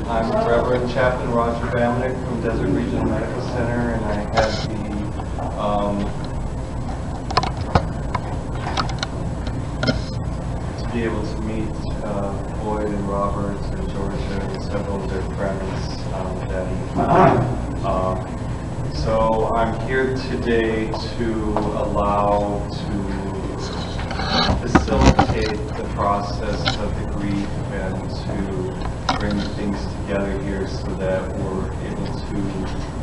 I'm Reverend Chaplain Roger from Desert Regional Medical Center, and I had to be able to meet Boyd and Robert and Georgia and several of their friends that evening. So I'm here today to allow to facilitate the process of the grief and to bring things together here so that we're able to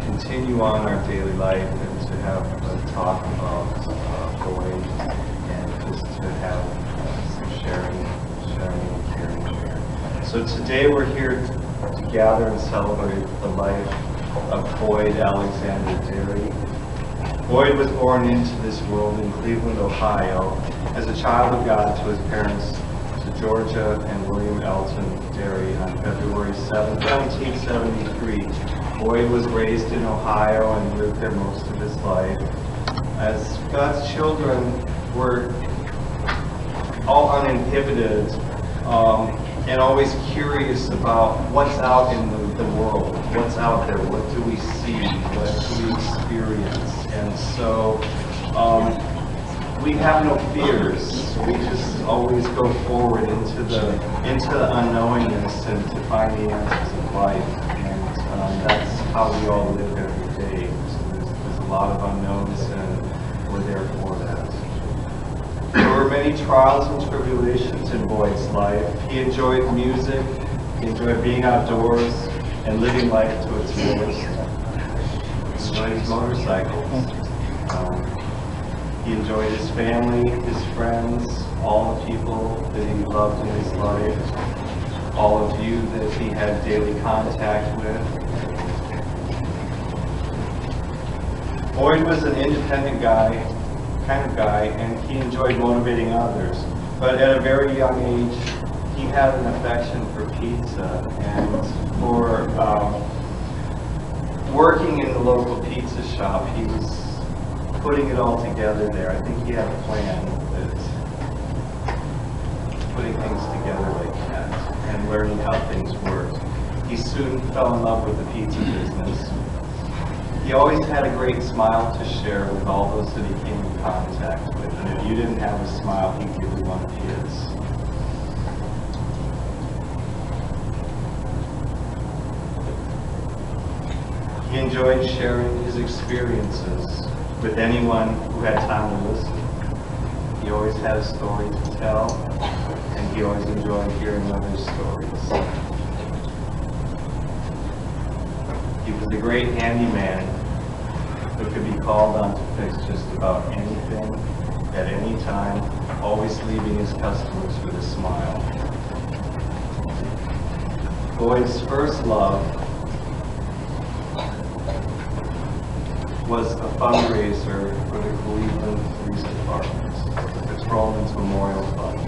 continue on our daily life and to have a talk about Boyd and just to have some sharing and caring here. So today we're here to gather and celebrate the life of Boyd Alexander Derry. Boyd was born into this world in Cleveland, Ohio, as a child of God to his parents, to Georgia and William Elton Derry, on February 7, 1973. Boyd was raised in Ohio and lived there most of his life. As God's children were all uninhibited and always curious about what's out in the world, what's out there, what do we see, what do we experience. And so we have no fears. We just always go forward into the unknowingness and to find the answers of life. And that's how we all live every day. So there's a lot of unknowns, and we're there for that. There were many trials and tribulations in Boyd's life. He enjoyed music, he enjoyed being outdoors and living life to its fullest. He enjoyed his motorcycles. He enjoyed his family, his friends, all the people that he loved in his life, all of you that he had daily contact with. Boyd was an independent kind of guy, and he enjoyed motivating others. But at a very young age, he had an affection for pizza and for working in the local pizza shop. He was putting it all together there. I think he had a plan that putting things together like that and learning how things worked. He soon fell in love with the pizza business. He always had a great smile to share with all those that he came in contact with. And if you didn't have a smile, he'd give you one of his. He enjoyed sharing his experiences with anyone who had time to listen. He always had a story to tell, and he always enjoyed hearing others' stories. He was a great handyman who could be called on to fix just about anything at any time, always leaving his customers with a smile. Boyd's first love was a fundraiser for the Cleveland Police Department, the Patrolmen's Memorial Fund,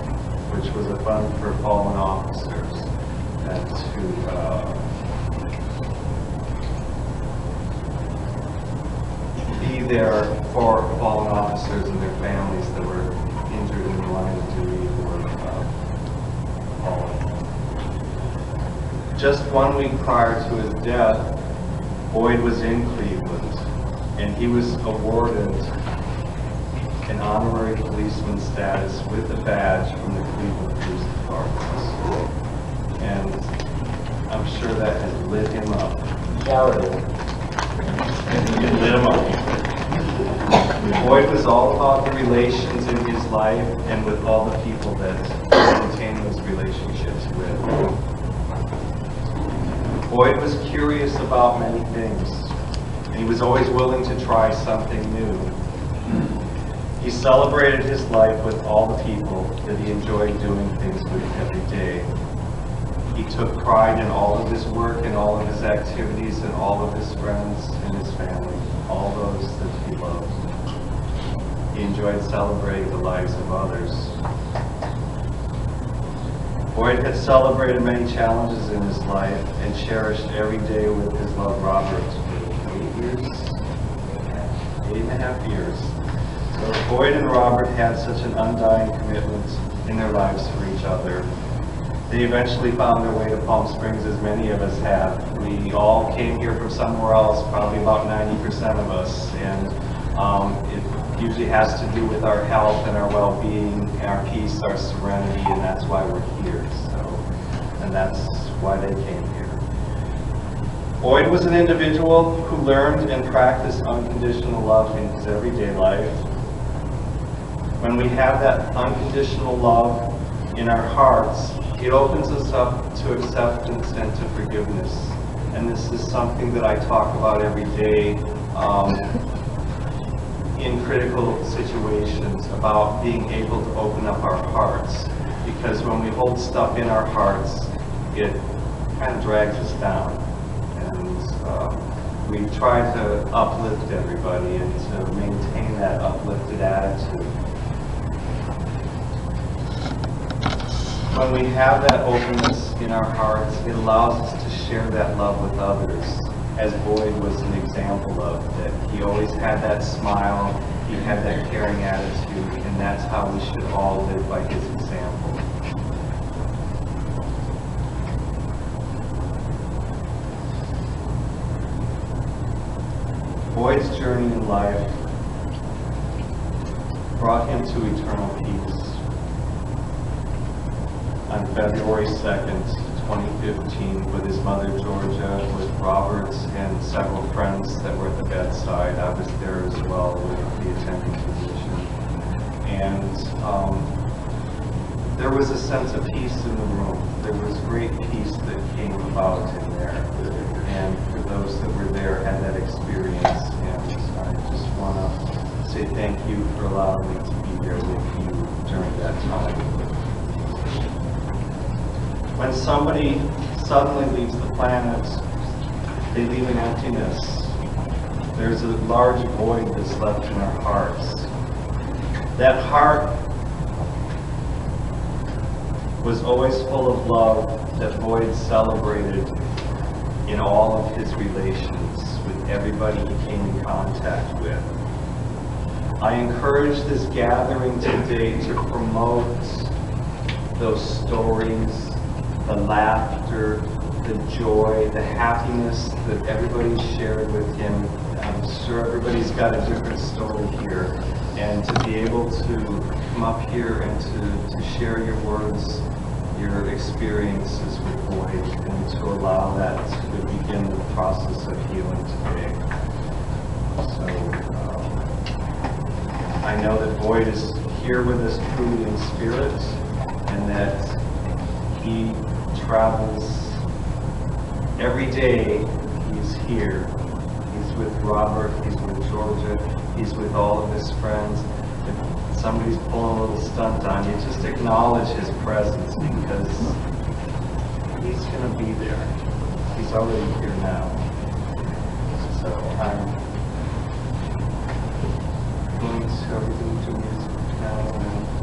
which was a fund for fallen officers and to be there for fallen officers and their families that were injured in the line of duty or fallen. Just 1 week prior to his death, Boyd was in Cleveland, and he was awarded an honorary policeman status with a badge from the Cleveland Police Department. And I'm sure that has lit him up. It lit him up. Boyd was all about the relations in his life and with all the people that he maintained those relationships with. Boyd was curious about many things, and he was always willing to try something new. He celebrated his life with all the people that he enjoyed doing things with every day. He took pride in all of his work and all of his activities and all of his friends and his family, all those that he loved. He enjoyed celebrating the lives of others. Boyd had celebrated many challenges in his life and cherished every day with his love Robert for 8 years, 8.5 years. So Boyd and Robert had such an undying commitment in their lives for each other. They eventually found their way to Palm Springs, as many of us have. We all came here from somewhere else, probably about 90% of us, and it usually has to do with our health and our well-being, our peace, our serenity, and that's why we're here. And that's why they came here. Boyd was an individual who learned and practiced unconditional love in his everyday life. When we have that unconditional love in our hearts, it opens us up to acceptance and to forgiveness. And this is something that I talk about every day in critical situations, about being able to open up our hearts. Because when we hold stuff in our hearts, it kind of drags us down. And we try to uplift everybody and to maintain that uplifted attitude. When we have that openness in our hearts, it allows us to share that love with others, as Boyd was an example of, that he always had that smile, he had that caring attitude, and that's how we should all live, by his example. Boyd's journey in life brought him to eternal peace. On February 2nd, 2015, with his mother Georgia, with Roberts and several friends that were at the bedside. I was there as well with the attending physician. And there was a sense of peace in the room. There was great peace that came about in there. And for those that were there, had that experience. And I just want to say thank you for allowing me to be there with you during that time. When somebody suddenly leaves the planet, they leave an emptiness. There's a large void that's left in our hearts. That heart was always full of love that Boyd celebrated in all of his relations with everybody he came in contact with. I encourage this gathering today to promote those stories, the laughter, the joy, the happiness that everybody shared with him. I'm sure everybody's got a different story here. And to be able to come up here and to share your words, your experiences with Boyd, and to allow that to begin the process of healing today. So I know that Boyd is here with us truly in spirit, and that he travels every day. He's here. He's with Robert, he's with Georgia, he's with all of his friends. If somebody's pulling a little stunt on you, just acknowledge his presence, because he's going to be there. He's already here now. So I'm going to music now.